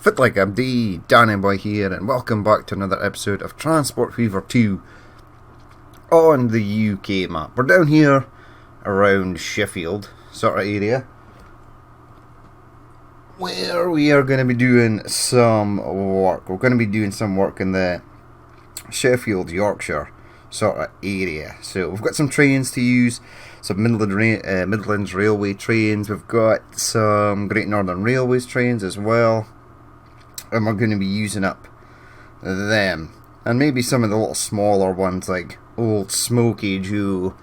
Fit Like MD, Danny Boy here, and welcome back to another episode of Transport Fever 2 on the UK map. We're down here around Sheffield sort of area, where we are going to be doing some work. We're going to be doing some work in the Sheffield, Yorkshire sort of area. So we've got some trains to use, some Midlands Railway trains. We've got some Great Northern Railways trains as well. And we're going to be using up them. And maybe some of the little smaller ones like Old Smoky Joe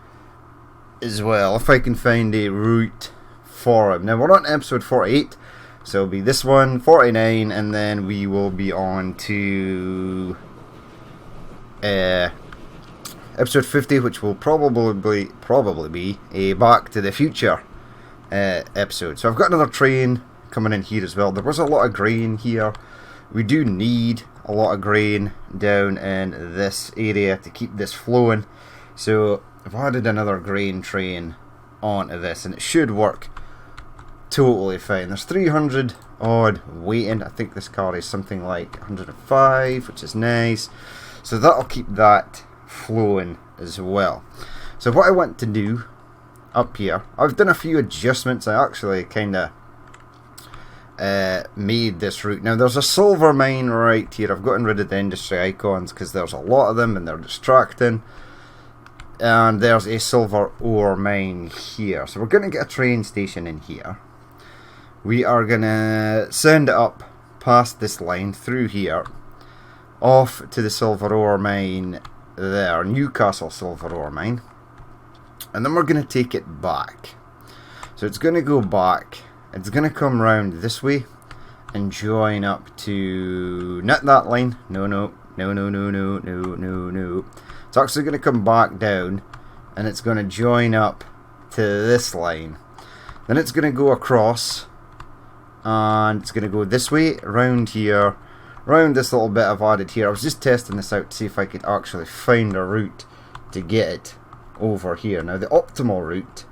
as well, if I can find a route for him. Now we're on episode 48, so it'll be this one, 49, and then we will be on to episode 50, which will probably be a Back to the Future episode. So I've got another train coming in here as well. There was a lot of grain here. We do need a lot of grain down in this area to keep this flowing. So I've added another grain train onto this, and it should work totally fine. There's 300 odd waiting. I think this car is something like 105, which is nice. So that'll keep that flowing as well. So what I want to do up here, I've done a few adjustments. I actually kind of made this route. Now there's a silver mine right here. I've gotten rid of the industry icons because there's a lot of them and they're distracting. And there's a silver ore mine here. So we're going to get a train station in here. We are going to send it up past this line through here, off to the silver ore mine there, Newcastle silver ore mine. And then we're going to take it back. So it's going to go back. It's going to come round this way and join up to... Not that line. No. It's actually going to come back down and it's going to join up to this line. Then it's going to go across and it's going to go this way, around here, around this little bit I've added here. I was just testing this out to see if I could actually find a route to get it over here. Now the optimal route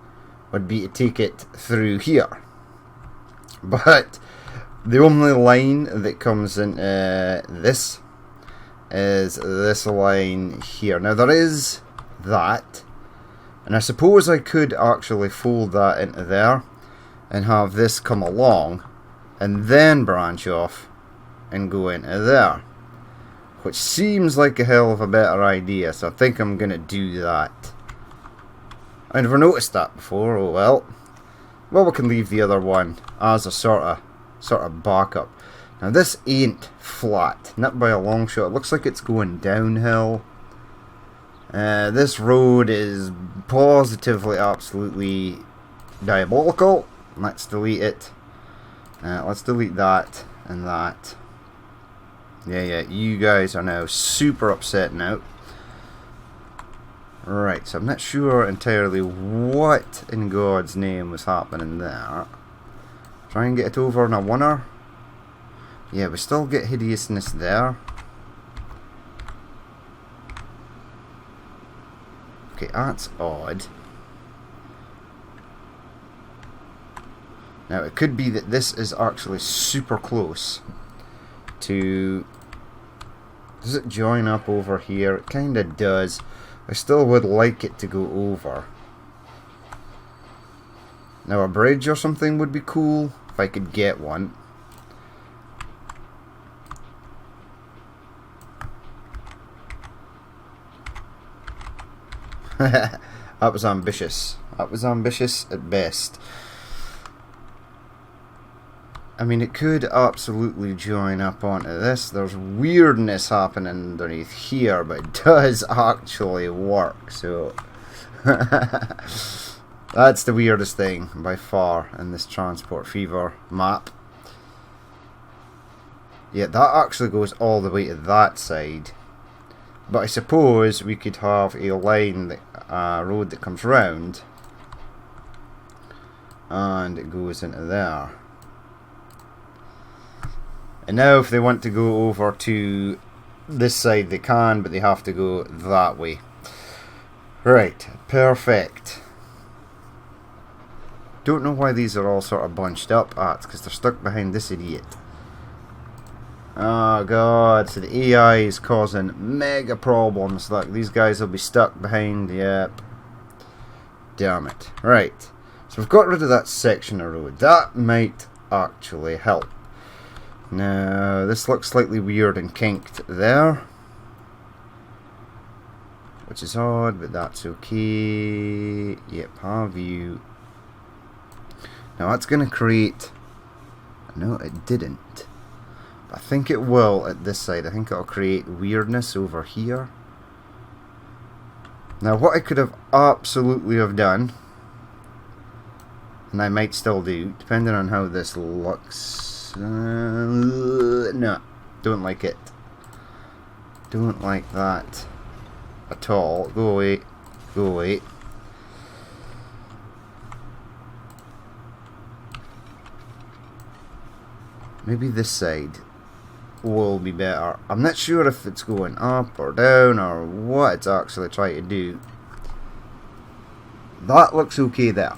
would be to take it through here. But the only line that comes in this is this line here. Now there is that, and I suppose I could actually fold that into there and have this come along and then branch off and go into there, which seems like a hell of a better idea, so I think I'm going to do that. I never noticed that before. Oh well. Well, we can leave the other one as a sort of backup. Now this ain't flat, not by a long shot. It looks like it's going downhill. This road is positively, absolutely diabolical. Let's delete it. Let's delete that and that. Yeah, you guys are now super upset now. Right, so I'm not sure entirely what in God's name was happening there. Try and get it over on a oneer. Yeah, we still get hideousness there. Okay, that's odd. Now, it could be that this is actually super close to... Does it join up over here? It kind of does. I still would like it to go over. Now a bridge or something would be cool if I could get one. That was ambitious. That was ambitious at best. I mean, it could absolutely join up onto this. There's weirdness happening underneath here, but it does actually work. So that's the weirdest thing by far in this Transport Fever map. Yeah, that actually goes all the way to that side. But I suppose we could have a line, road that comes round, and it goes into there. And now if they want to go over to this side they can, but they have to go that way. Right, perfect. Don't know why these are all sort of bunched up. Ah, it's because they're stuck behind this idiot. Oh god, so the AI is causing mega problems. Look, these guys will be stuck behind. Yep. Damn it. Right. So we've got rid of that section of road. That might actually help. Now, this looks slightly weird and kinked there, which is odd, but that's okay. Yep, have you. Now that's going to create... No, it didn't. I think it will at this side. I think it'll create weirdness over here. Now what I could have absolutely have done, and I might still do, depending on how this looks. No, don't like it. Don't like that at all. Go away. Go away. Maybe this side will be better. I'm not sure if it's going up or down or what it's actually trying to do. That looks okay there.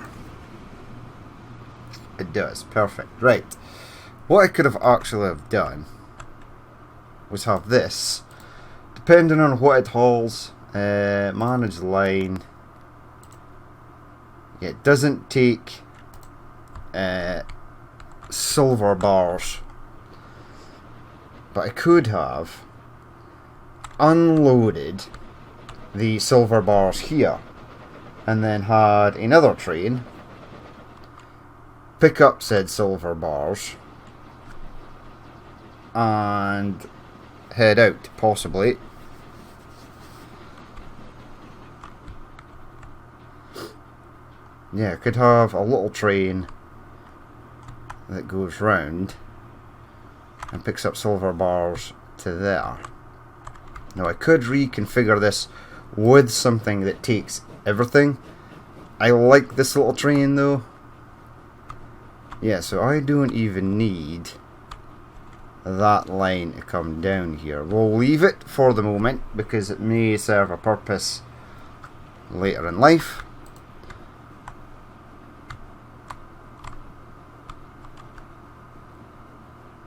It does. Perfect. Right. What I could have actually have done was have this, depending on what it hauls, manage line. It doesn't take silver bars, but I could have unloaded the silver bars here and then had another train pick up said silver bars and head out, possibly. Yeah, I could have a little train that goes round and picks up silver bars to there. Now I could reconfigure this with something that takes everything. I like this little train though. Yeah, so I don't even need that line to come down here. We'll leave it for the moment because it may serve a purpose later in life.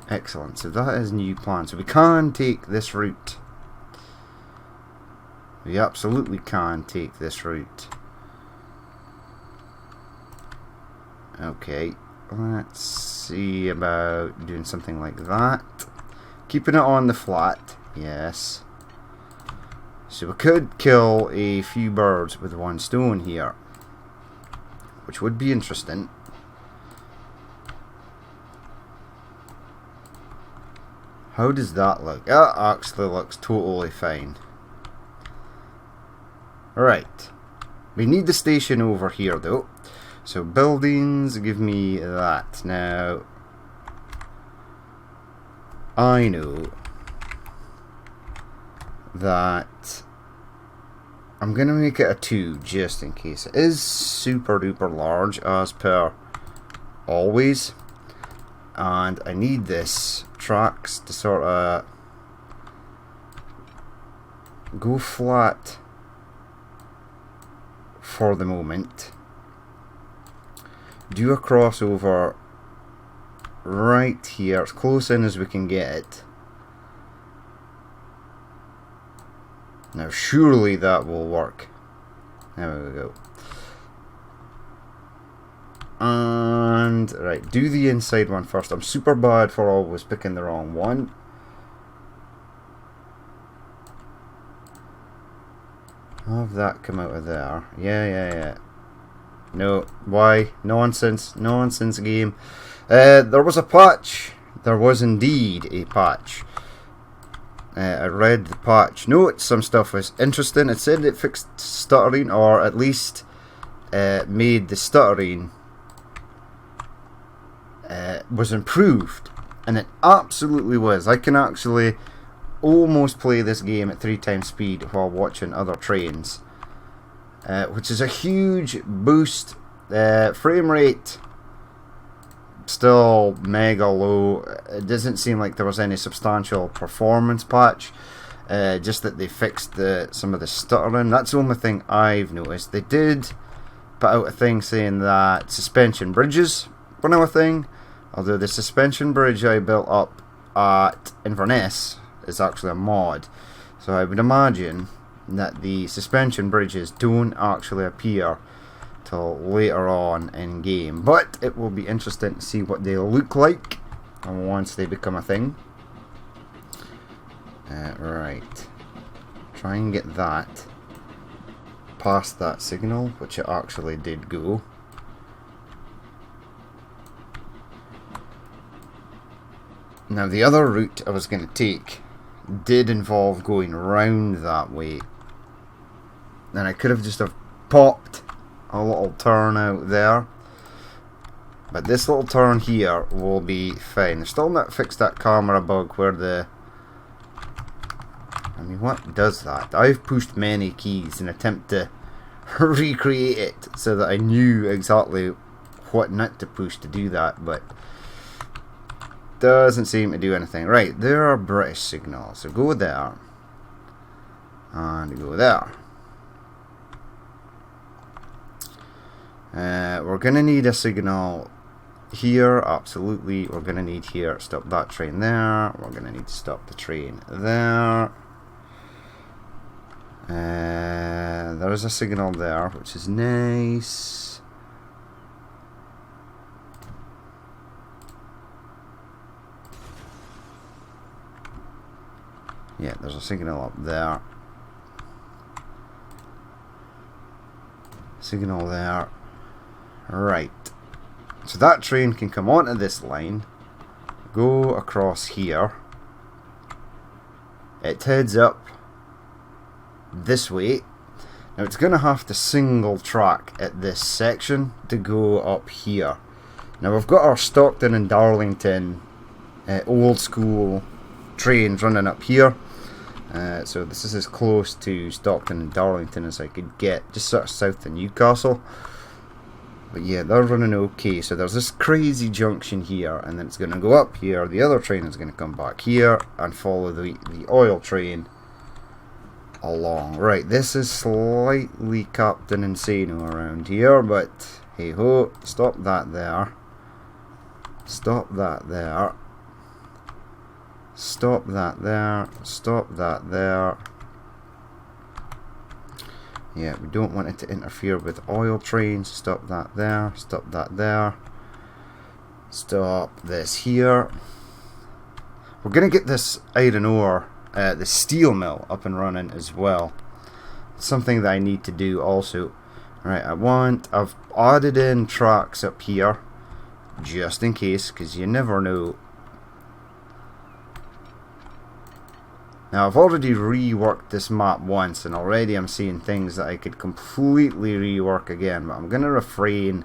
Excellent, so that is new plan. So we can take this route. We absolutely can take this route. Okay, let's see about doing something like that. Keeping it on the flat, yes. So we could kill a few birds with one stone here, which would be interesting. How does that look? That actually looks totally fine. Right. We need the station over here though. So buildings, give me that. Now, I know that I'm going to make it a 2 just in case. It is super duper large as per always. And I need this tracks to sort of go flat for the moment. Do a crossover right here, as close in as we can get it. Now surely that will work. There we go. And right, do the inside one first. I'm super bad for always picking the wrong one. Have that come out of there. Yeah. No, why? Nonsense game. There was a patch. There was indeed a patch. I read the patch notes. Some stuff was interesting. It said it fixed stuttering, or at least made the stuttering was improved, and it absolutely was. I can actually almost play this game at 3 times speed while watching other trains, which is a huge boost. Frame rate still mega low. It doesn't seem like there was any substantial performance patch, just that they fixed some of the stuttering. That's the only thing I've noticed. They did put out a thing saying that suspension bridges were now a thing, although the suspension bridge I built up at Inverness is actually a mod. So I would imagine that the suspension bridges don't actually appear till later on in game. But it will be interesting to see what they look like once they become a thing. Right. Try and get that past that signal, which it actually did go. Now the other route I was going to take did involve going round that way, and I could have just have popped a little turn out there, but this little turn here will be fine. I've still not fixed that camera bug where the... I mean, what does that? I've pushed many keys in an attempt to recreate it so that I knew exactly what not to push to do that, but doesn't seem to do anything. Right, there are British signals, so go there and go there. We're gonna need a signal here, absolutely. We're gonna need here, stop that train there. We're gonna need to stop the train there. There is a signal there, which is nice. Yeah, there's a signal up there. Signal there. Right. So that train can come onto this line, go across here. It heads up this way. Now it's going to have to single track at this section to go up here. Now we've got our Stockton and Darlington old school trains running up here. So this is as close to Stockton and Darlington as I could get, just sort of south of Newcastle. But yeah, they're running okay. So there's this crazy junction here, and then it's going to go up here. The other train is going to come back here and follow the oil train along. Right, this is slightly Captain Insano around here, but hey ho, stop that there. Stop that there. Stop that there. Stop that there. Yeah, we don't want it to interfere with oil trains. Stop that there. Stop that there. Stop this here. We're going to get this iron ore, the steel mill, up and running as well. Something that I need to do also. Right, I've added in tracks up here, just in case, because you never know. Now I've already reworked this map once, and already I'm seeing things that I could completely rework again, but I'm going to refrain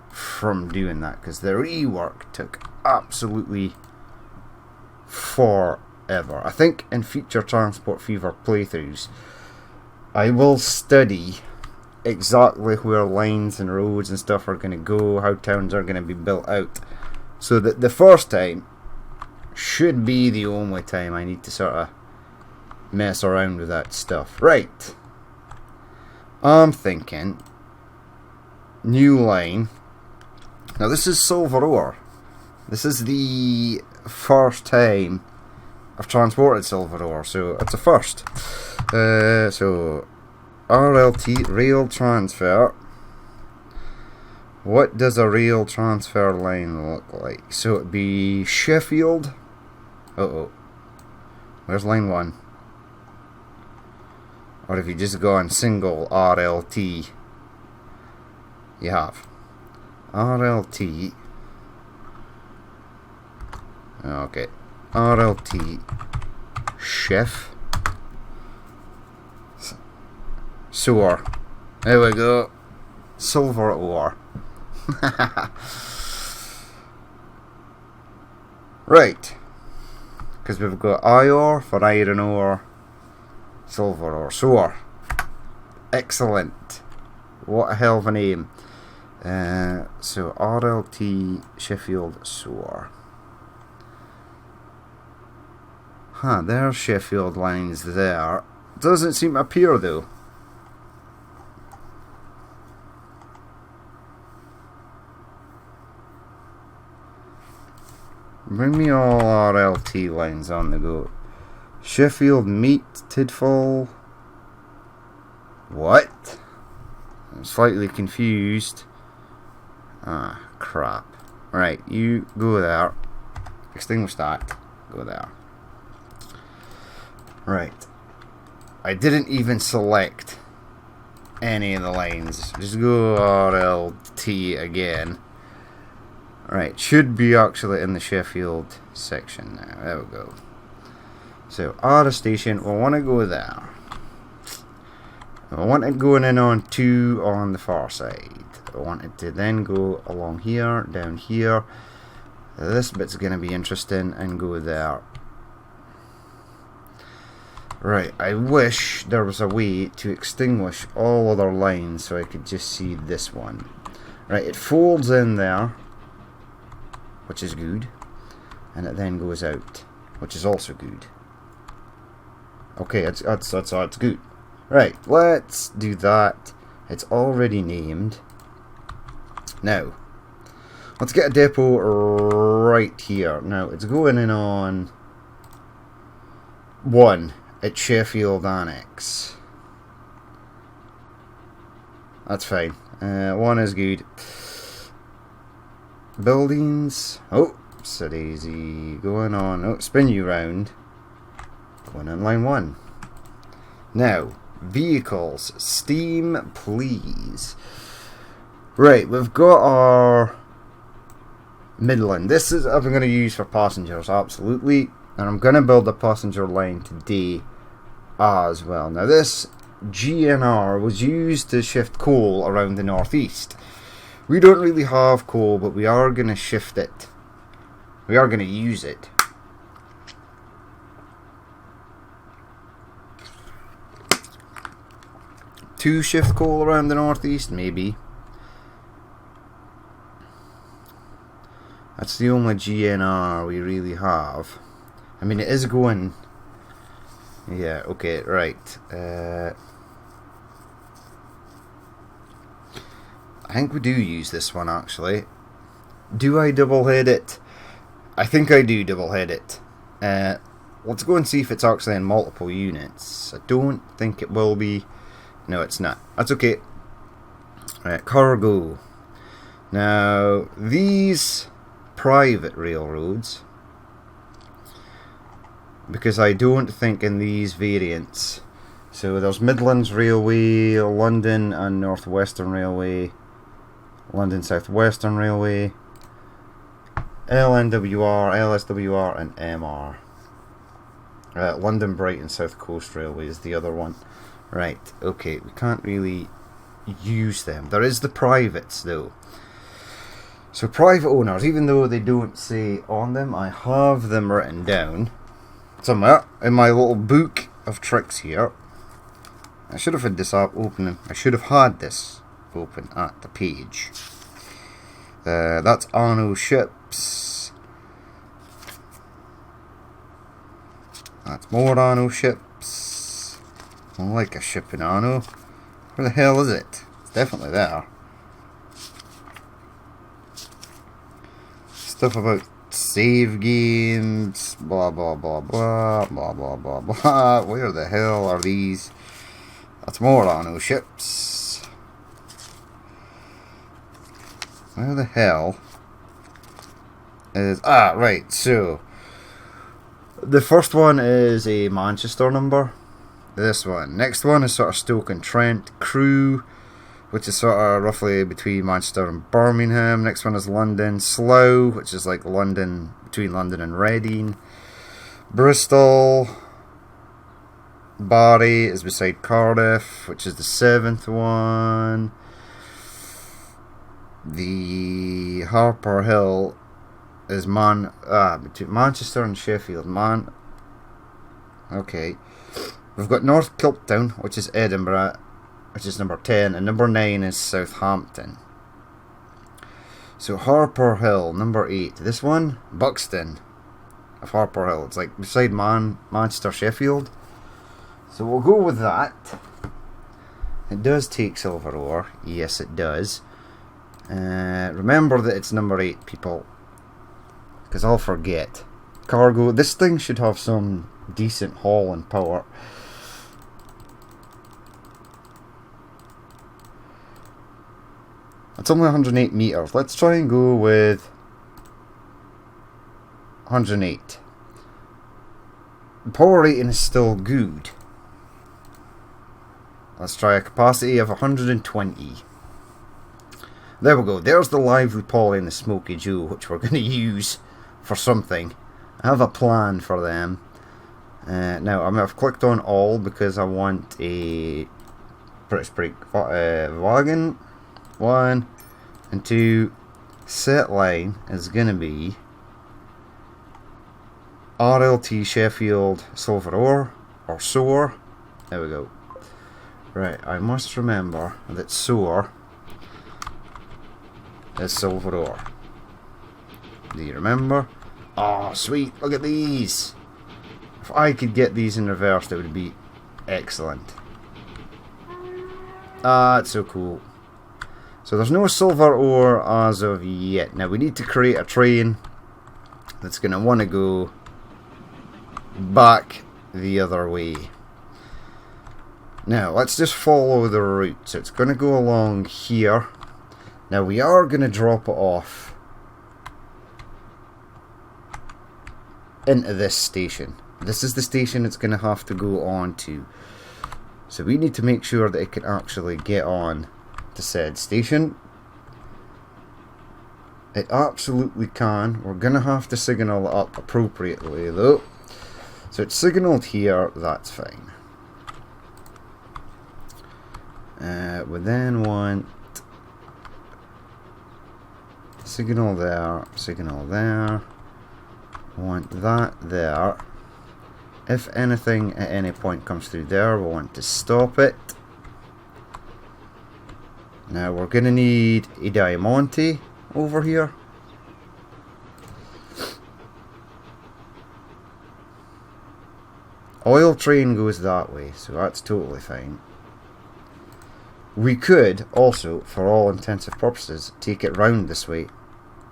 from doing that, because the rework took absolutely forever. I think in future Transport Fever playthroughs I will study exactly where lines and roads and stuff are going to go, how towns are going to be built out, so that the first time should be the only time I need to sort of mess around with that stuff. Right, I'm thinking new line. Now this is silver ore. This is the first time I've transported silver ore, so it's a first. So RLT, rail transfer. What does a rail transfer line look like? So it'd be Sheffield. Where's line 1? Or if you just go on single RLT, you have RLT. Okay, RLT Chef Sewer. There we go. Silver ore. Right, because we've got IOR for iron ore, silver ore, sewer. Excellent. What a hell of a name. So RLT Sheffield Sewer. There's Sheffield lines there. Doesn't seem to appear though. Bring me all our LT lines on the go. Sheffield Meet, Tidfall. What? I'm slightly confused. Ah, crap. Right, you go there. Extinguish that. Go there. Right. I didn't even select any of the lines. Just go RLT again. Right, should be actually in the Sheffield section now. There we go. So, R station, we want to go there. I want it going in on 2 on the far side. I want it to then go along here, down here. This bit's going to be interesting and go there. Right, I wish there was a way to extinguish all other lines so I could just see this one. Right, it folds in there, which is good, and it then goes out, which is also good. Okay, that's good. Right, let's do that. It's already named. Now, let's get a depot right here. Now, it's going in on 1 at Sheffield Annex. That's fine. 1 is good. Buildings. Oh, so daisy. Going on. Oh, spin you round. Going on line 1. Now, vehicles. Steam, please. Right, we've got our Midland. This is what I'm going to use for passengers, absolutely. And I'm going to build a passenger line today as well. Now, this GNR was used to shift coal around the northeast. We don't really have coal, but we are going to shift it. We are going to use it. To shift coal around the northeast, maybe. That's the only GNR we really have. I mean, it is going... Yeah, okay, right. I think we do use this one, actually. Do I double head it? I think I do double head it. Let's go and see if it's actually in multiple units. I don't think it will be. No, it's not. That's okay. Right, cargo. Now, these private railroads, because I don't think in these variants. So there's Midlands Railway, London and North Western Railway, London South Western Railway, LNWR, LSWR and MR. London Brighton South Coast Railway is the other one. Right, okay, we can't really use them. There is the privates though. So private owners, even though they don't say on them, I have them written down somewhere in my little book of tricks here. I should have had this up open. I should have had this open at the page. That's Arno ships. That's more Arno ships. I like a ship in Arno. Where the hell is it? It's definitely there. Stuff about save games, blah blah blah blah blah blah blah blah. Where the hell are these? That's more Arno ships. Where the hell is... right, so the first one is a Manchester number. This one. Next one is sort of Stoke-on-Trent. Crewe, which is sort of roughly between Manchester and Birmingham. Next one is London. Slough, which is like London, between London and Reading. Bristol. Barry is beside Cardiff, which is the 7th one. The Harper Hill is between Manchester and Sheffield. Okay. We've got North Kilptown, which is Edinburgh, which is number 10, and number 9 is Southampton. So Harper Hill, number 8. This one, Buxton of Harper Hill. It's like beside Manchester, Sheffield. So we'll go with that. It does take silver ore. Yes, it does. Remember that it's number 8, people. because I'll forget. Cargo. This thing should have some decent hauling power. It's only 108 meters. Let's try and go with 108. The power rating is still good. Let's try a capacity of 120. There we go. There's the Lively Polly and the Smoky Joe, which we're going to use for something. I have a plan for them. Now, I've clicked on all because I want a British brake wagon. 1 and 2. Set line is going to be RLT Sheffield Silver Ore or SOAR. There we go. Right, I must remember that SOAR is silver ore. Do you remember? Oh, sweet. Look at these. If I could get these in reverse, that would be excellent. Ah, it's so cool. So there's no silver ore as of yet. Now we need to create a train that's going to want to go back the other way. Now let's just follow the route. So it's going to go along here. Now we are going to drop it off into this station. This is the station it's going to have to go on to. So we need to make sure that it can actually get on to said station. It absolutely can. We're going to have to signal it up appropriately though. So it's signalled here, that's fine. We then want signal there, signal there. Want that there. If anything at any point comes through there, we'll want to stop it. Now we're going to need a Diamante over here. Oil train goes that way, so that's totally fine. We could also, for all intensive purposes, take it round this way.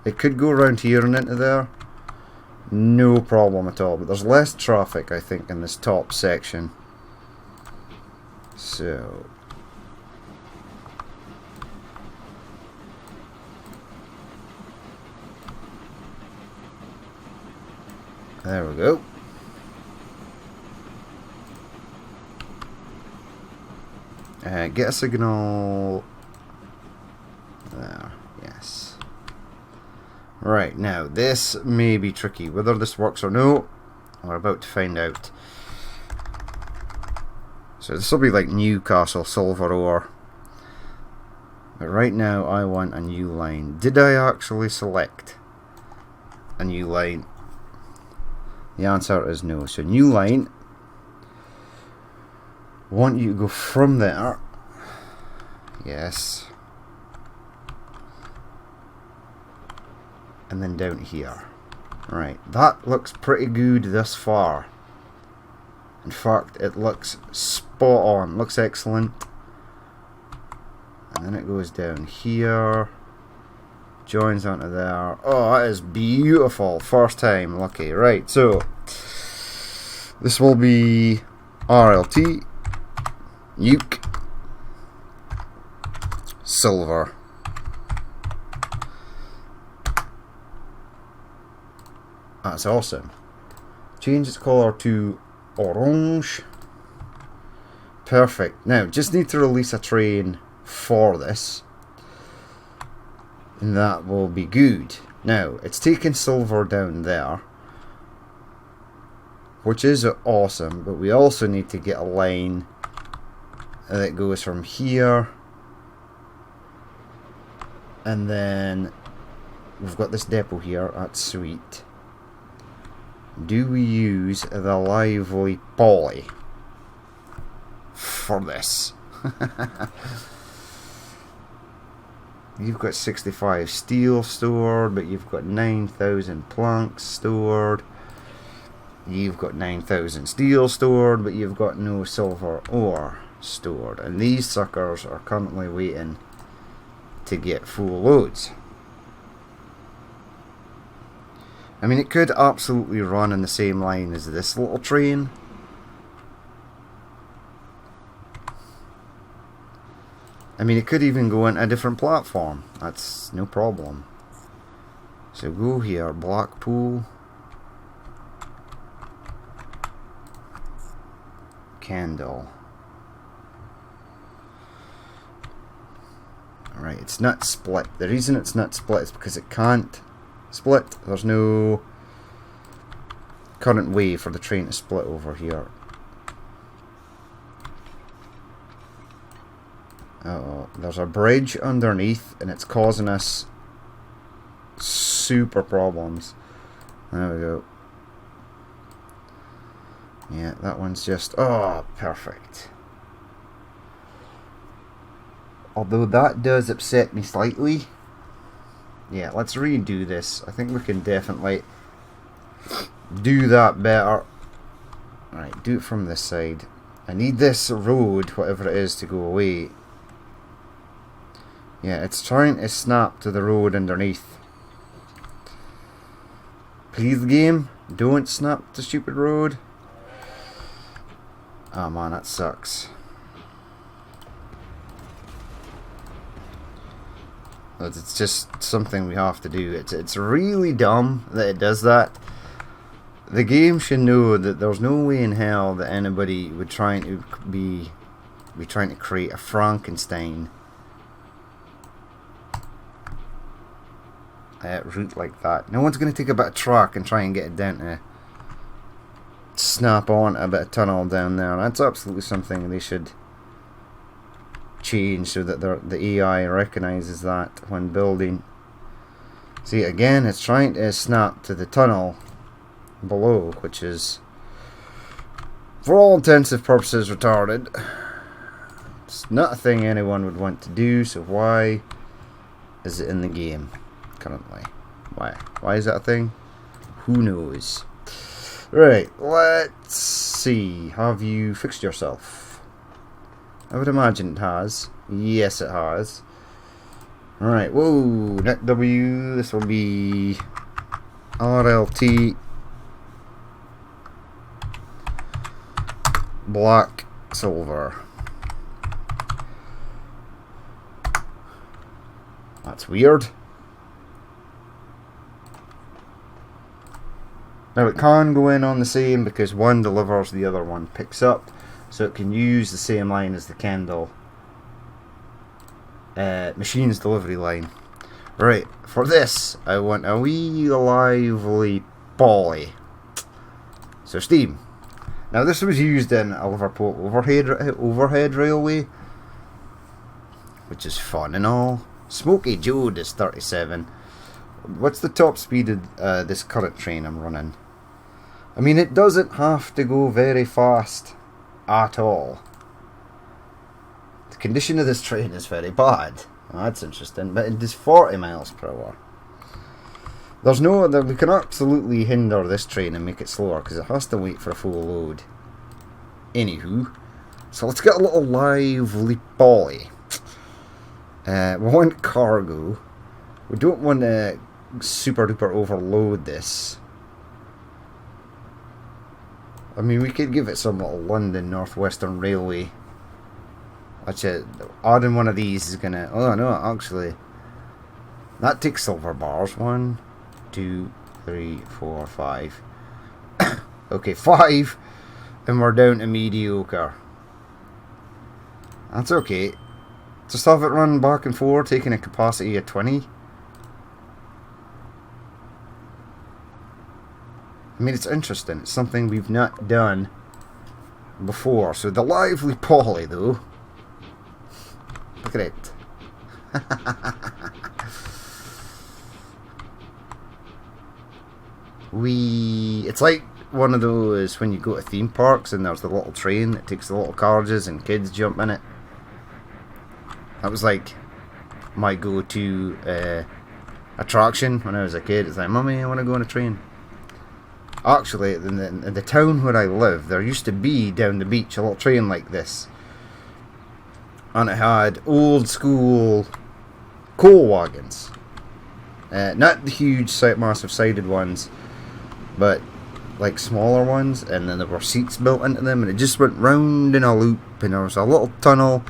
It could go around here and into there. No problem at all. But there's less traffic, I think, in this top section. So there we go. Get a signal there. Yes. Right, now this may be tricky. Whether this works or no, we're about to find out. So this will be like Newcastle Silver Ore. But right now I want a new line. Did I actually select a new line? The answer is no. So new line. Want you to go from there. Yes. And then down here. Right, that looks pretty good thus far. In fact, it looks spot on. Looks excellent. And then it goes down here. Joins onto there. Oh, that is beautiful. First time. Lucky. Right, so this will be RLT. Nuke. Silver. That's awesome. Change its colour to orange. Perfect. Now, just need to release a train for this. And that will be good. Now, it's taking silver down there. Which is awesome. But we also need to get a line that goes from here. And then we've got this depot here. That's sweet. Do we use the Lively Polly for this? You've got 65 steel stored, but you've got 9,000 planks stored. You've got 9,000 steel stored, but you've got no silver ore stored. And these suckers are currently waiting to get full loads. I mean, it could absolutely run in the same line as this little train. I mean, it could even go on a different platform. That's no problem. So go here, Blackpool. Kendal. Alright, it's not split. The reason it's not split is because it can't split. There's no current way for the train to split over here. Uh-oh, there's a bridge underneath and it's causing us super problems. There we go. Yeah, that one's just... oh, perfect. Although that does upset me slightly. Yeah, let's redo this. I think we can definitely do that better. Alright, do it from this side. I need this road, whatever it is, to go away. Yeah, it's trying to snap to the road underneath. Please, game, don't snap the stupid road. Oh man, that sucks. But it's just something we have to do. It's really dumb that it does that. The game should know that there's no way in hell that anybody would trying to be trying to create a Frankenstein route like that. No one's going to take a bit of track and try and get it down to snap on a bit of tunnel down there. That's absolutely something they should change so that the AI recognizes that when building. See, again, it's trying to snap to the tunnel below, which is, for all intensive purposes, retarded. It's not a thing anyone would want to do, so why is it in the game currently? Why is that a thing? Who knows? Right, let's see. Have you fixed yourself? I would imagine it has. Yes, it has. Alright, whoa, net W. This will be RLT black silver. That's weird. Now it can go in on the same because one delivers, the other one picks up, so it can use the same line as the Kendal machine's delivery line. Right, for this I want a wee lively Polly. So steam. Now this was used in a Liverpool overhead railway, which is fun and all. Smoky Joe is 37. What's the top speed of this current train I'm running? I mean, it doesn't have to go very fast at all. The condition of this train is very bad. Oh, that's interesting, but it is 40 miles per hour. There's no other, we can absolutely hinder this train and make it slower because it has to wait for a full load. Anywho, so let's get a little lively Polly. We want cargo. We don't want to super duper overload this. I mean, we could give it some little London Northwestern Railway. Actually, adding one of these is gonna... oh no, actually, that takes silver bars. 1, 2, 3, 4, 5. Okay, 5, and we're down to mediocre. That's okay. Just have it run back and forth, taking a capacity of 20. I mean, it's interesting. It's something we've not done before. So the lively Polly, though. Look at it. It's like one of those when you go to theme parks and there's the little train that takes the little carriages and kids jump in it. That was like my go-to attraction when I was a kid. It's like, Mummy, I want to go on a train. Actually, in the town where I live, there used to be down the beach a little train like this. And it had old school coal wagons. Not the huge, massive sided ones, but like smaller ones, and then there were seats built into them, and it just went round in a loop, and there was a little tunnel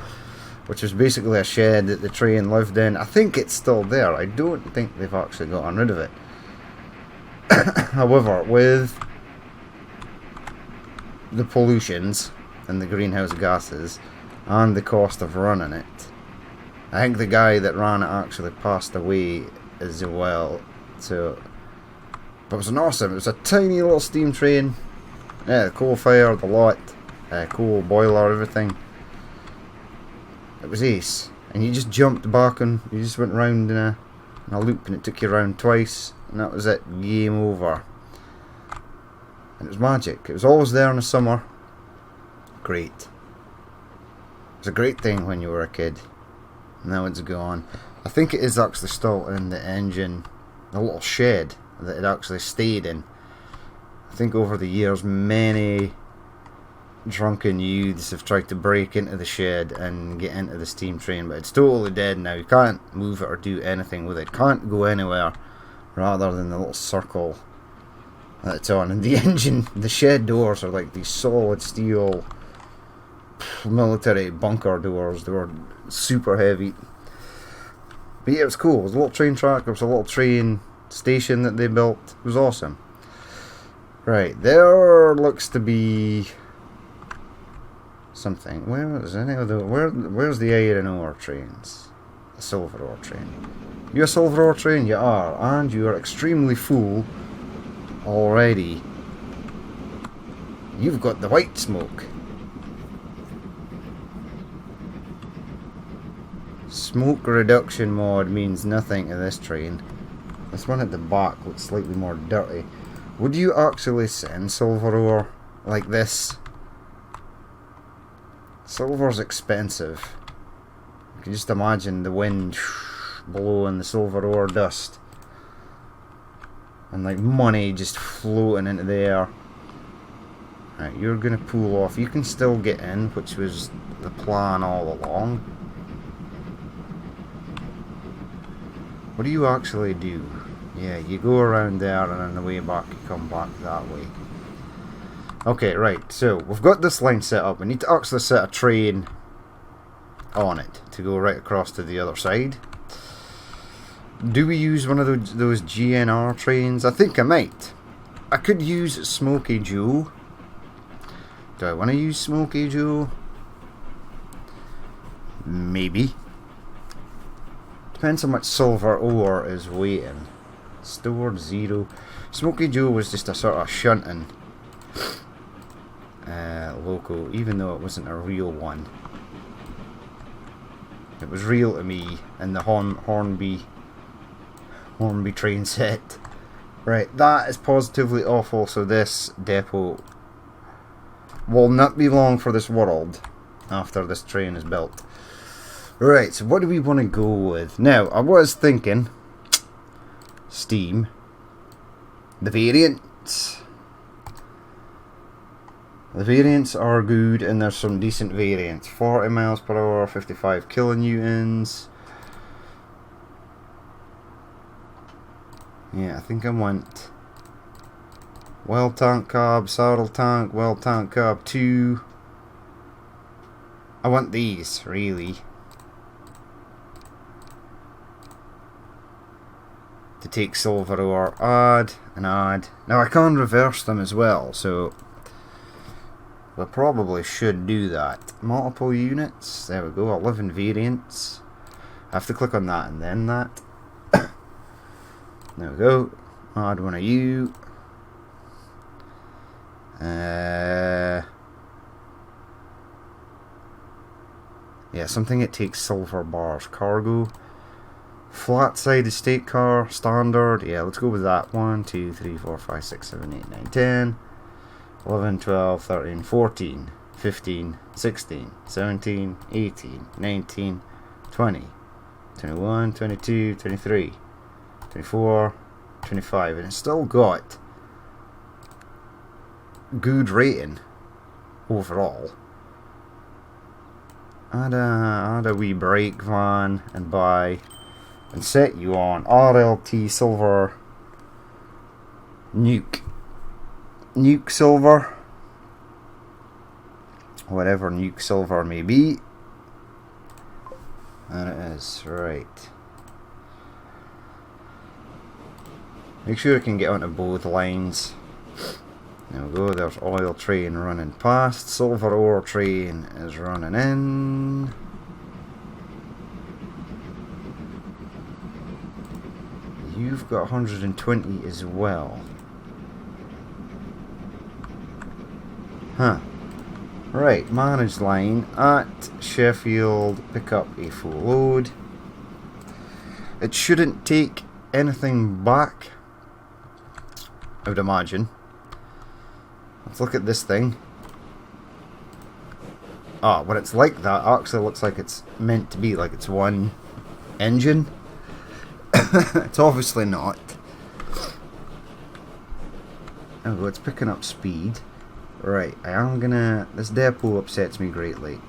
which was basically a shed that the train lived in. I think it's still there. I don't think they've actually gotten rid of it. However, with the pollutions and the greenhouse gases and the cost of running it, I think the guy that ran it actually passed away as well. So, but it was awesome. It was a tiny little steam train. Yeah, coal fired a lot, coal boiler, everything. It was ace, and you just jumped back and you just went round in a loop, and it took you around twice, and that was it. Game over. And it was magic. It was always there in the summer. Great. It was a great thing when you were a kid. Now it's gone. I think it is actually still in the engine, the little shed that it actually stayed in. I think over the years many drunken youths have tried to break into the shed and get into the steam train, but it's totally dead now. You can't move it or do anything with it. Can't go anywhere rather than the little circle that it's on. And the engine, the shed doors are like these solid steel military bunker doors. They were super heavy. But yeah, it was cool. It was a little train track. There was a little train station that they built. It was awesome. Right, there looks to be something. Where's the iron ore trains? A silver ore train. You a silver ore train? You are, and you are extremely full already. You've got the white smoke. Smoke reduction mod means nothing to this train. This one at the back looks slightly more dirty. Would you actually send silver ore like this? Silver's expensive. You can just imagine the wind blowing the silver ore dust. And like money just floating into the air. Right, you're going to pull off. You can still get in, which was the plan all along. What do you actually do? Yeah, you go around there, and on the way back you come back that way. Okay, right, so we've got this line set up. We need to actually set a train on it to go right across to the other side. Do we use one of those GNR trains? I think I might. I could use Smoky Joe. Do I want to use Smoky Joe? Maybe. Depends how much silver ore is waiting. Stored 0. Smoky Joe was just a sort of shunting loco, even though it wasn't a real one. It was real to me in the Hornby train set. Right, that is positively awful, so this depot will not be long for this world after this train is built. Right, so what do we want to go with? Now, I was thinking steam. The variants. The variants are good, and there's some decent variants. 40 miles per hour, 55 kilonewtons. Yeah, I think I want well tank cab, saddle tank, well tank cab 2. I want these, really. To take silver ore, add and add. Now I can reverse them as well, so we probably should do that. Multiple units, there we go, 11 variants. I have to click on that and then that. There we go, add one of you. Yeah, something that takes silver bars. Cargo. Flat side estate car, standard. Yeah, let's go with that. 1, 2, 3, 4, 5, 6, 7, 8, 9, 10, 11, 12, 13, 14, 15, 16, 17, 18, 19, 20, 21, 22, 23, 24, 25. And it's still got good rating overall. Add a wee brake van and buy and set you on RLT Silver Nuke. Nuke Silver. Whatever Nuke Silver may be. And it is, right. Make sure you can get onto both lines. There we go, there's oil train running past. Silver ore train is running in. You've got 120 as well. Huh. Right, managed line at Sheffield, pick up a full load. It shouldn't take anything back, I would imagine. Let's look at this thing. Ah, when it's like that, actually looks like it's meant to be, like it's one engine. It's obviously not. Oh, it's picking up speed. Right, I am gonna... This depot upsets me greatly.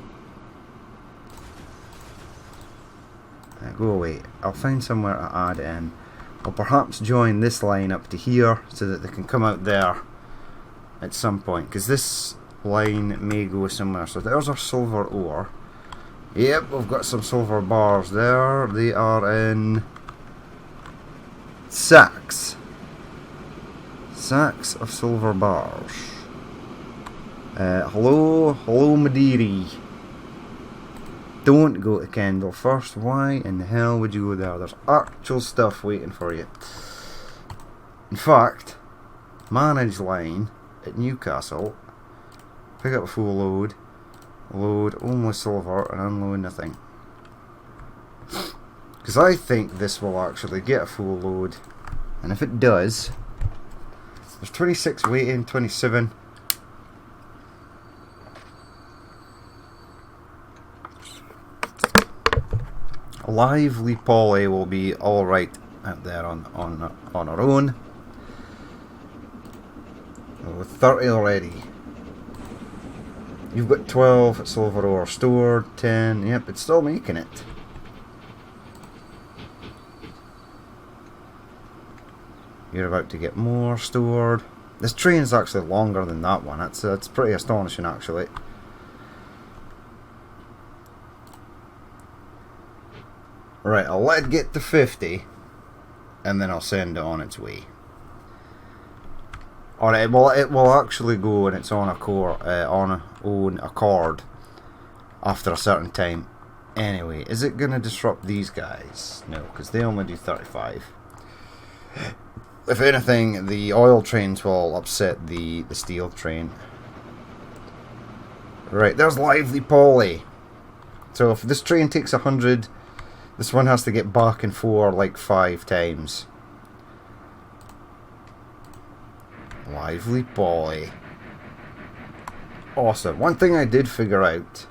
Go away. I'll find somewhere to add in. I'll perhaps join this line up to here so that they can come out there at some point. Because this line may go somewhere. So there's our silver ore. Yep, we've got some silver bars there. They are in... sacks. Sacks of silver bars. Hello Madiri. Don't go to Kendal first. Why in the hell would you go there? There's actual stuff waiting for you. In fact, manage line at Newcastle. Pick up a full load. Load only silver and unload nothing. Because I think this will actually get a full load. And if it does, there's 26 waiting, 27. Lively Polly will be alright out there on our own. With 30 already. You've got 12 silver ore stored, 10, yep, it's still making it. You're about to get more stored. This train is actually longer than that one. That's pretty astonishing, actually. Right, I'll let it get to 50, and then I'll send it on its way. Or it will actually go on its own accord after a certain time. Anyway, is it going to disrupt these guys? No, because they only do 35. If anything, the oil trains will upset the steel train. Right, there's Lively Polly. So if this train takes 100, this one has to get back and forth like 5 times. Lively Polly. Awesome. One thing I did figure out,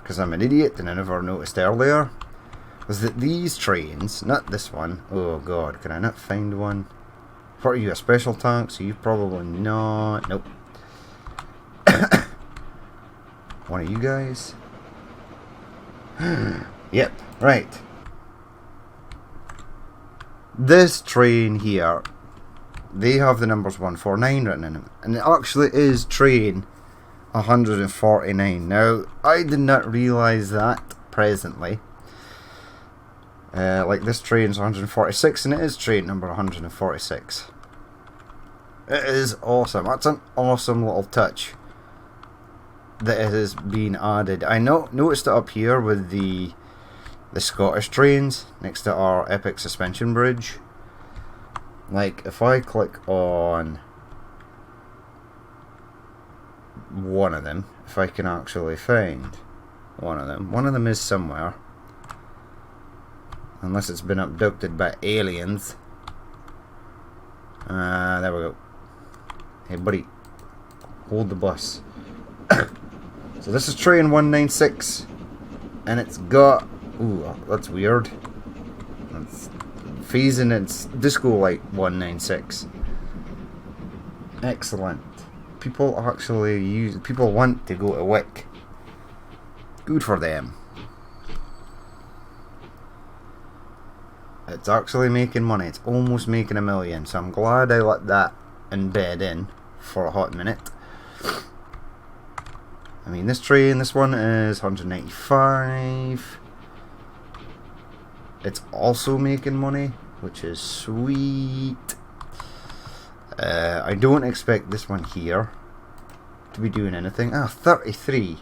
because I'm an idiot and I never noticed earlier, was that these trains, not this one, oh god, can I not find one? What are you, a special tank? So you probably not, nope. One of you guys? Yep, right. This train here, they have the numbers 149 written in them, and it actually is train 149. Now, I did not realise that presently. Like this train's 146 and it is train number 146. It is awesome. That's an awesome little touch that it has been added. I noticed it up here with the Scottish trains next to our epic suspension bridge. Like if I click on one of them, if I can actually find one of them is somewhere. Unless it's been abducted by aliens. There we go. Hey buddy, hold the bus. So this is train 196, and it's got, ooh, that's weird. It's phasing its disco light 196. Excellent. People want to go to Wick. Good for them. It's actually making money. It's almost making $1 million. So I'm glad I let that embed in for a hot minute. I mean, this train, this one is 195. It's also making money, which is sweet. I don't expect this one here to be doing anything. 33.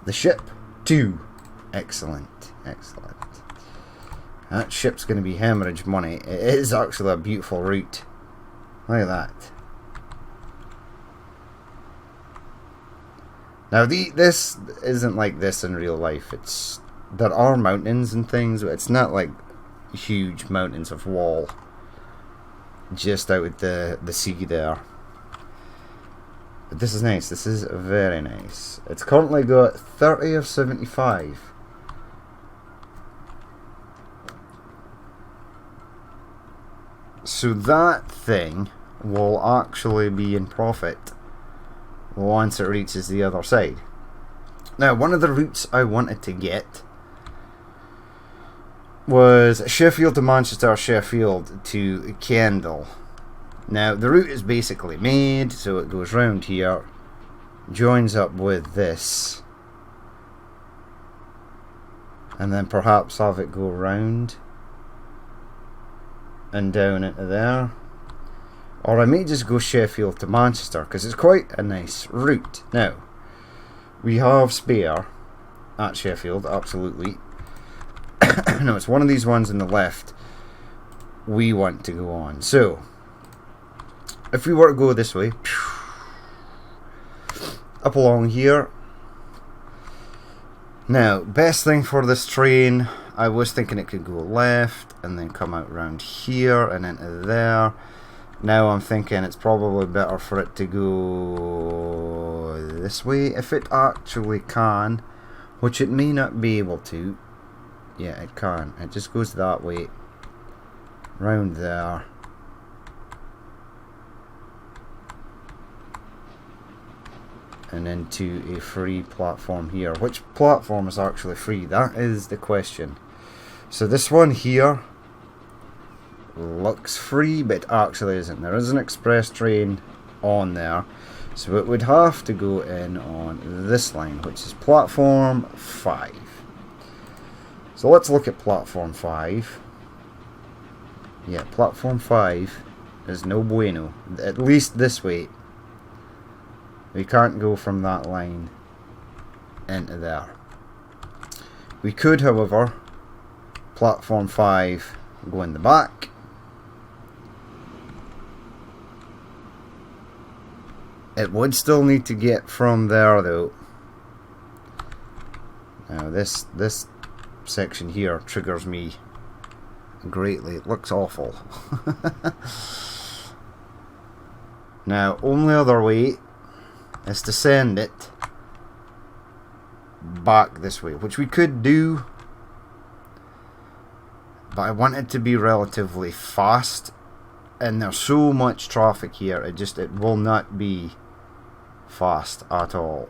The ship, 2. Excellent, excellent. That ship's going to be hemorrhage money. It is actually a beautiful route. Look at that. Now, this isn't like this in real life. There are mountains and things, but it's not like huge mountains of wall just out at the sea there. But this is nice. This is very nice. It's currently got 30 of 75. So that thing will actually be in profit once it reaches the other side. Now, one of the routes I wanted to get was Sheffield to Manchester, Sheffield to Kendal. Now, the route is basically made, so it goes round here, joins up with this, and then perhaps have it go round and down into there. Or I may just go Sheffield to Manchester, because it's quite a nice route. Now, we have spare at Sheffield, absolutely. No, it's one of these ones on the left we want to go on. So, if we were to go this way, up along here. Now, best thing for this train, I was thinking it could go left and then come out round here and into there. Now I'm thinking it's probably better for it to go this way, if it actually can, which it may not be able to. Yeah, it can. It just goes that way, round there, and into a free platform here. Which platform is actually free? That is the question. So this one here looks free, but it actually isn't. There is an express train on there, so it would have to go in on this line, which is platform 5. So let's look at platform 5. Yeah, platform 5 is no bueno, at least this way. We can't go from that line into there. We could, however, platform 5 go in the back. It would still need to get from there though. Now this section here triggers me greatly. It looks awful. Now, only other way is to send it back this way, which we could do, but I want it to be relatively fast, and there's so much traffic here, it will not be fast at all.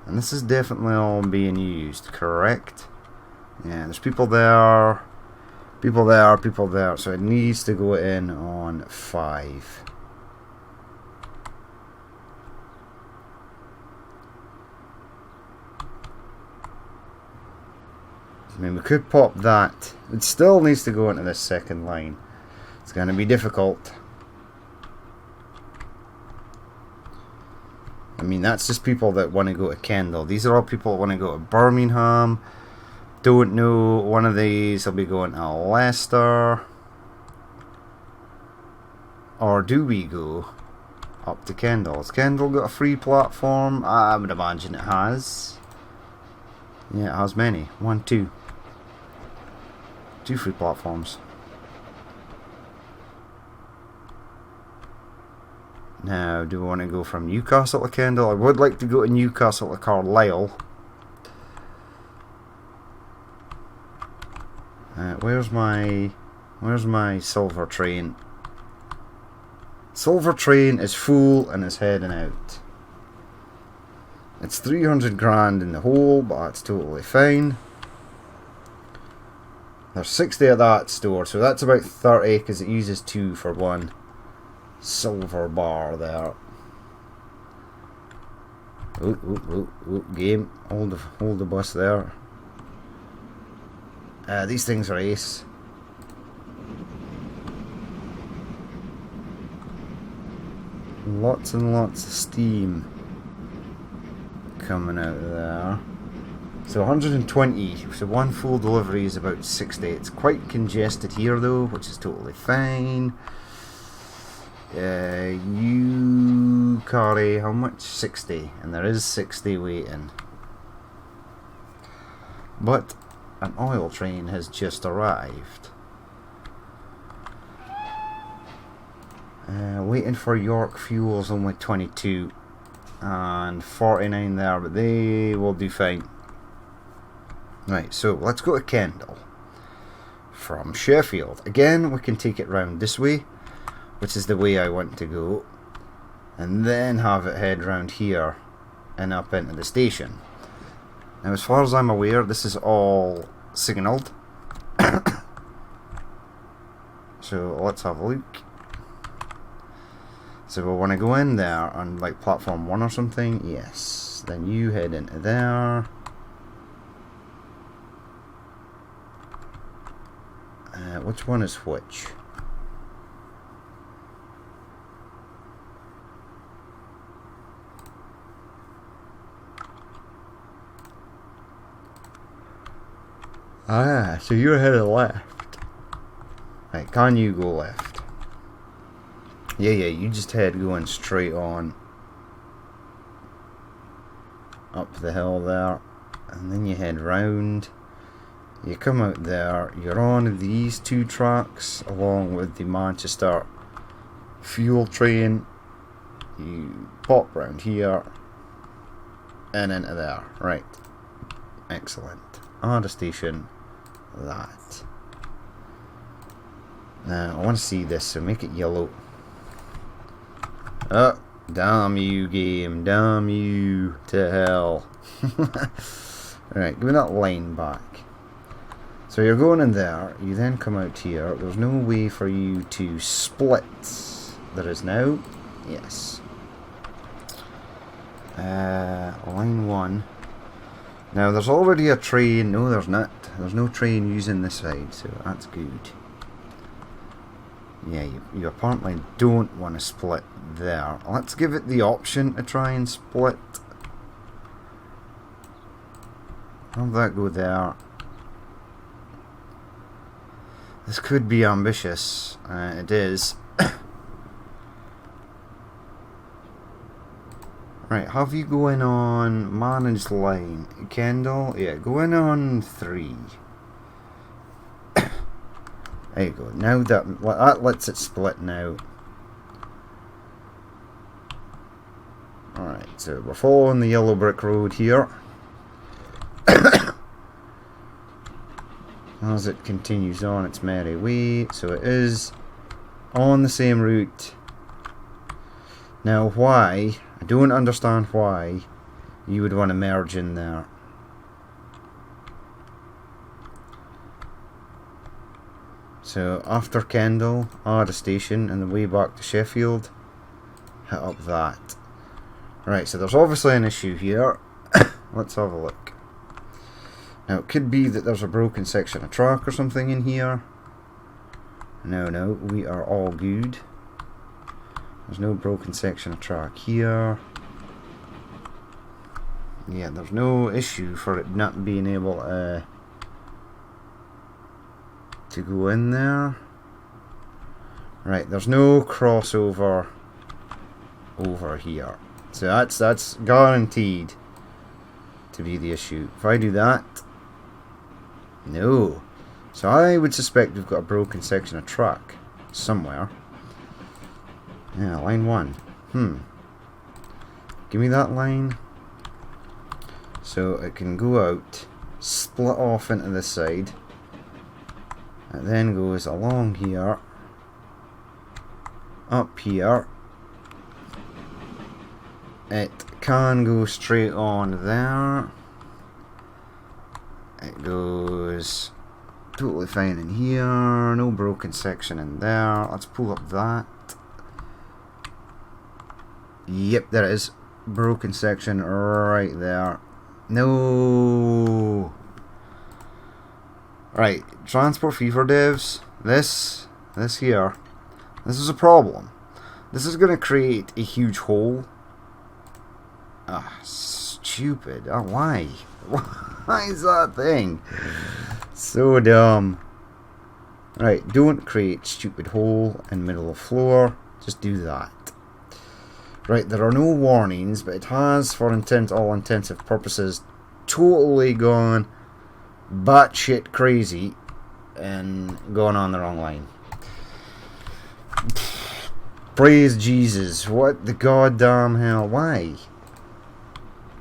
And this is definitely all being used, correct? Yeah, there's people there, people there, people there, so it needs to go in on 5. I mean, we could pop that. It still needs to go into this second line. It's going to be difficult. I mean, that's just people that want to go to Kendal. These are all people that want to go to Birmingham. Don't know, one of these will be going to Leicester. Or do we go up to Kendal? Has Kendal got a free platform? I would imagine it has. Yeah, it has many. 1, 2. 2 free platforms. Now, do we want to go from Newcastle to Kendal? I would like to go to Newcastle to Carlisle. Where's my silver train? Silver train is full and is heading out. It's 300 grand in the hole, but that's totally fine. There's 60 at that store, so that's about 30 because it uses 2 for 1. silver bar there. Game, hold the bus there. These things are ace. Lots and lots of steam coming out of there. So 120, so one full delivery is about 60. It's quite congested here though, which is totally fine. You carry how much? 60, and there is 60 waiting. But an oil train has just arrived. Waiting for York fuels only 22 and 49 there, but they will do fine. Right, so let's go to Kendal from Sheffield. Again, we can take it round this way, which is the way I want to go, and then have it head round here and up into the station. Now, as far as I'm aware, this is all signalled. So let's have a look. So we want to go in there on like platform 1 or something. Yes. Then you head into there. Which one is which? Ah, so you're headed left. Right, can you go left? Yeah, you just head going straight on up the hill there, and then you head round. You come out there, you're on these 2 tracks along with the Manchester fuel train. You pop round here and into there. Right, excellent. On the station, that. Now I want to see this, so make it yellow. Oh, damn you, game, damn you to hell. Right, give me that line back. So you're going in there, you then come out here. There's no way for you to split. There is now. Yes. Line 1. Now there's already a train. No, there's not. There's no train using this side, so that's good. Yeah, you apparently don't want to split there. Let's give it the option to try and split. Have that go there. This could be ambitious. It is. Right, have you go in on managed line. Kendal? Yeah, go in on 3. There you go. Now that lets it split now. Alright, so we're following the yellow brick road here. As it continues on its merry way. So it is on the same route. Now why? I don't understand why you would want to merge in there. So after Kendal, the station, and the way back to Sheffield, hit up that. Right, so there's obviously an issue here. Let's have a look. Now it could be that there's a broken section of track or something in here. No, we are all good. There's no broken section of track here. Yeah, there's no issue for it not being able to go in there. Right, there's no crossover over here. So that's guaranteed to be the issue. If I do that, no. So I would suspect we've got a broken section of track somewhere. Yeah, line 1. Give me that line. So it can go out, split off into this side. It then goes along here, up here. It can go straight on there. It goes totally fine in here. No broken section in there. Let's pull up that. Yep, there it is. Broken section right there. No. Right, Transport Fever devs. This here. This is a problem. This is going to create a huge hole. Ah, stupid. Oh, why? Why is that thing? So dumb. Right, don't create stupid hole in middle of floor. Just do that. Right, there are no warnings, but it has, for all intensive purposes, totally gone batshit crazy and gone on the wrong line. Praise Jesus. What the goddamn hell? Why?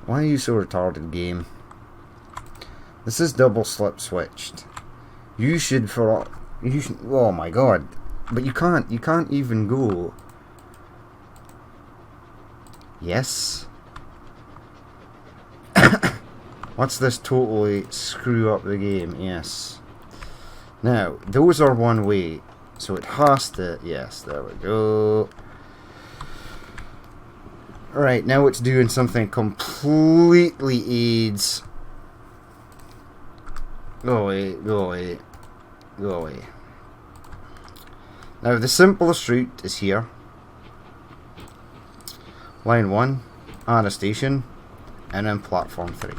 Why are you so retarded, game? This is double slip switched. You should oh my god. But you can't even go. Yes. What's this totally screw up the game? Yes. Now, those are one way. So it has to... Yes, there we go. Right, now it's doing something completely AIDS. Go away, go away, go away. Now the simplest route is here. Line 1, add a station, and then platform 3.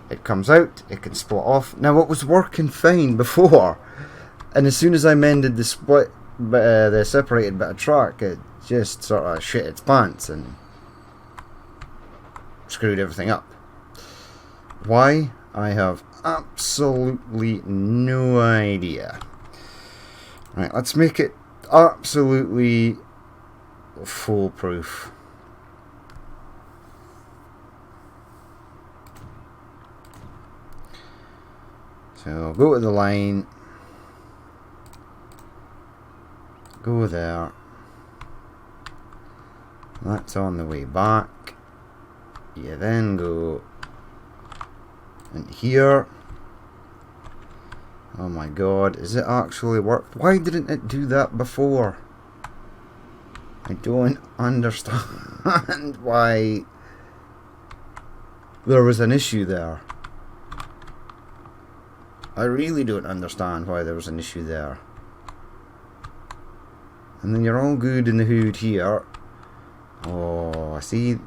It comes out, it can split off. Now it was working fine before, and as soon as I mended the the separated bit of track, it just sort of shit its pants and screwed everything up. Why? I have absolutely no idea. Right, let's make it absolutely foolproof. So go to the line, go there, that's on the way back. You then go in here. Oh my god, is it actually worked? Why didn't it do that before? I don't understand why there was an issue there. I really don't understand why there was an issue there. And then you're all good in the hood here. Oh, see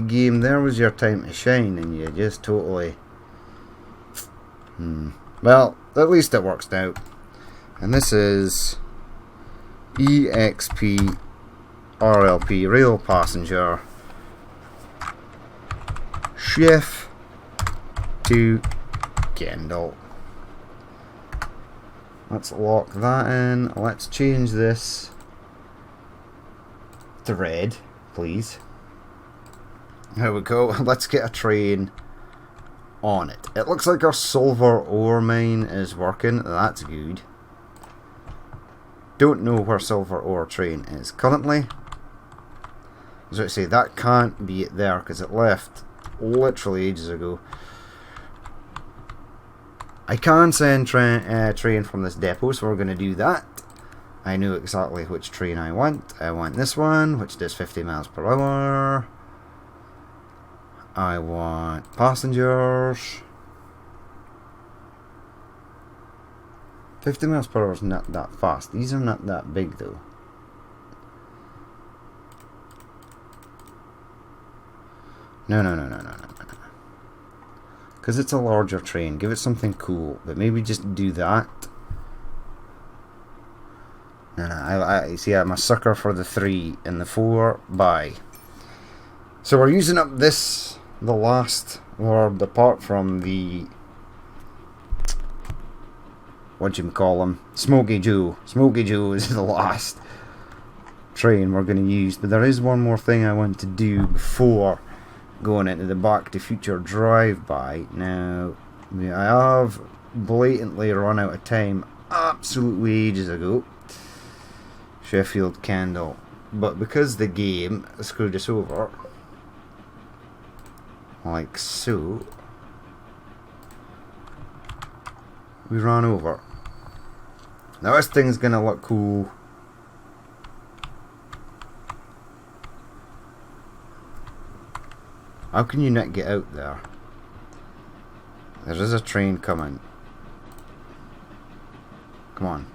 game, there was your time to shine and you just totally... Well, at least it works now. And this is EXP RLP, Rail Passenger Chef to Kendall. Let's lock that in. Let's change this to red, please. There we go. Let's get a train on it. It looks like our silver ore mine is working. That's good. Don't know where silver ore train is currently. As I say, that can't be it there because it left literally ages ago. I can send train from this depot, so we're going to do that. I know exactly which train I want. I want this one, which does 50 miles per hour. I want passengers. 50 miles per hour is not that fast. These are not that big though. No. Because it's a larger train. Give it something cool. But maybe just do that. No, I see, I'm a sucker for the 3 and the 4. Bye. So we're using up this, the last word apart from the... whatchamacall him? Smokey Joe. Smokey Joe is the last train we're going to use. But there is one more thing I want to do before going into the Back to Future drive-by. Now, I have blatantly run out of time absolutely ages ago. Sheffield Kendal. But because the game screwed us over, like so, we ran over. Now this thing's gonna look cool. How can you not get out there? There is a train coming. Come on.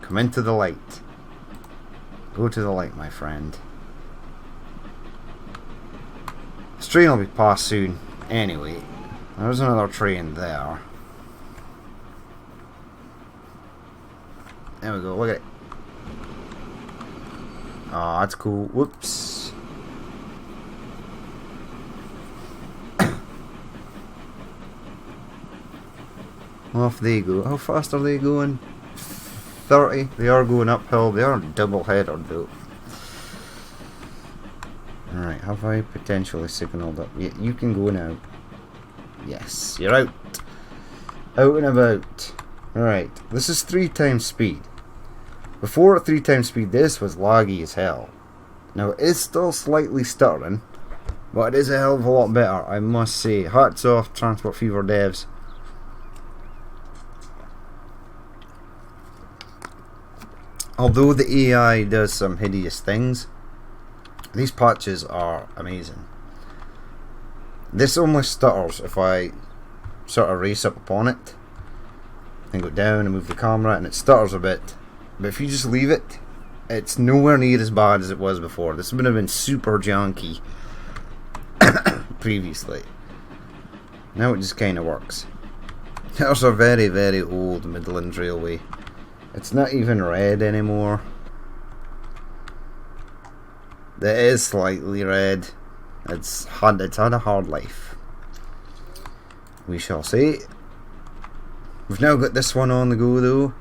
Come into the light. Go to the light, my friend. This train will be past soon. Anyway, there's another train there. There we go, look at it. Oh, that's cool. Whoops. Off they go. How fast are they going? 30. They are going uphill. They are double-headed though. Alright, have I potentially signalled up? Yeah, you can go now. Yes, you're out. Out and about. Alright, this is 3 times speed. Before at 3 times speed, this was laggy as hell. Now, it is still slightly stuttering, but it is a hell of a lot better, I must say. Hats off, Transport Fever devs. Although the AI does some hideous things, these patches are amazing. This almost stutters if I sort of race up upon it and go down and move the camera, and it stutters a bit. But if you just leave it, it's nowhere near as bad as it was before. This would have been super junky previously. Now it just kind of works. There's a very, very old Midland Railway. It's not even red anymore. It is slightly red. It's had a hard life, we shall say. We've now got this one on the go though,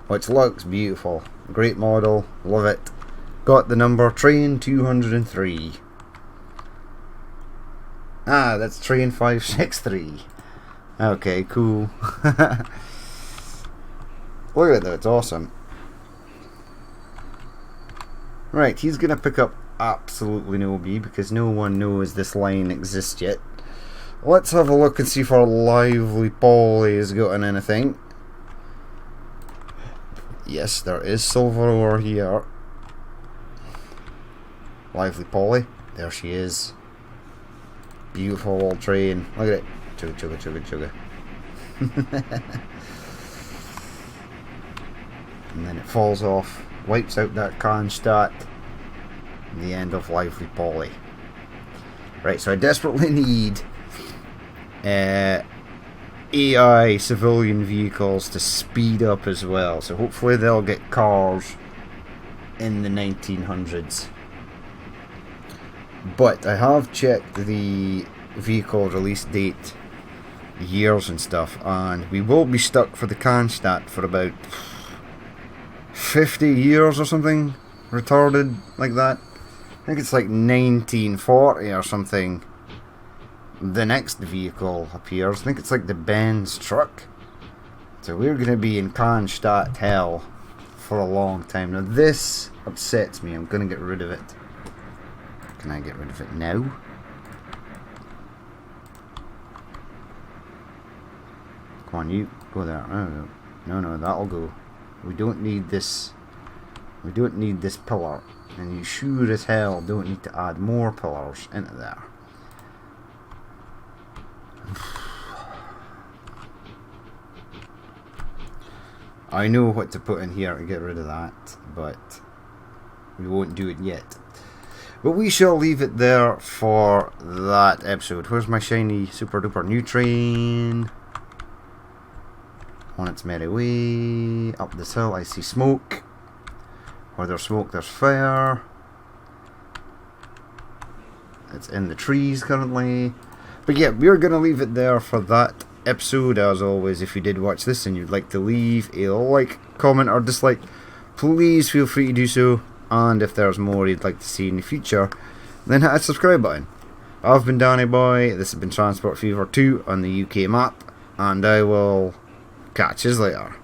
which looks beautiful. Great model, love it. Got the number train 203. Ah, that's train 563. Okay, cool. Look at it though, it's awesome. Right, he's gonna pick up absolutely nobody because no one knows this line exists yet. Let's have a look and see if our lively Polly has gotten anything. Yes, there is silver ore here. Lively Polly, there she is. Beautiful old train. Look at it. Chugga chugga chugga chugga. And then it falls off, wipes out that Kronstadt. The end of Lively Polly. Right, so I desperately need AI civilian vehicles to speed up as well. So hopefully they'll get cars in the 1900s. But I have checked the vehicle release date, years and stuff, and we will be stuck for the Kronstadt for about 50 years or something. Retarded like that. I think it's like 1940 or something. The next vehicle appears. I think it's like the Benz truck. So we're going to be in Kronstadt hell for a long time. Now this upsets me. I'm going to get rid of it. Can I get rid of it now? Come on, you go there. Oh, no, that'll go. We don't need this. We don't need this pillar. And you sure as hell don't need to add more pillars into there. I know what to put in here to get rid of that, but we won't do it yet. But we shall leave it there for that episode. Where's my shiny super duper new train? On its merry way. Up this hill I see smoke. Where there's smoke there's fire. It's in the trees currently. But yeah, we're going to leave it there for that episode. As always, if you did watch this and you'd like to leave a like, comment or dislike, please feel free to do so. And if there's more you'd like to see in the future, then hit that subscribe button. I've been Danny Boy, this has been Transport Fever 2 on the UK map, and I will catch you later.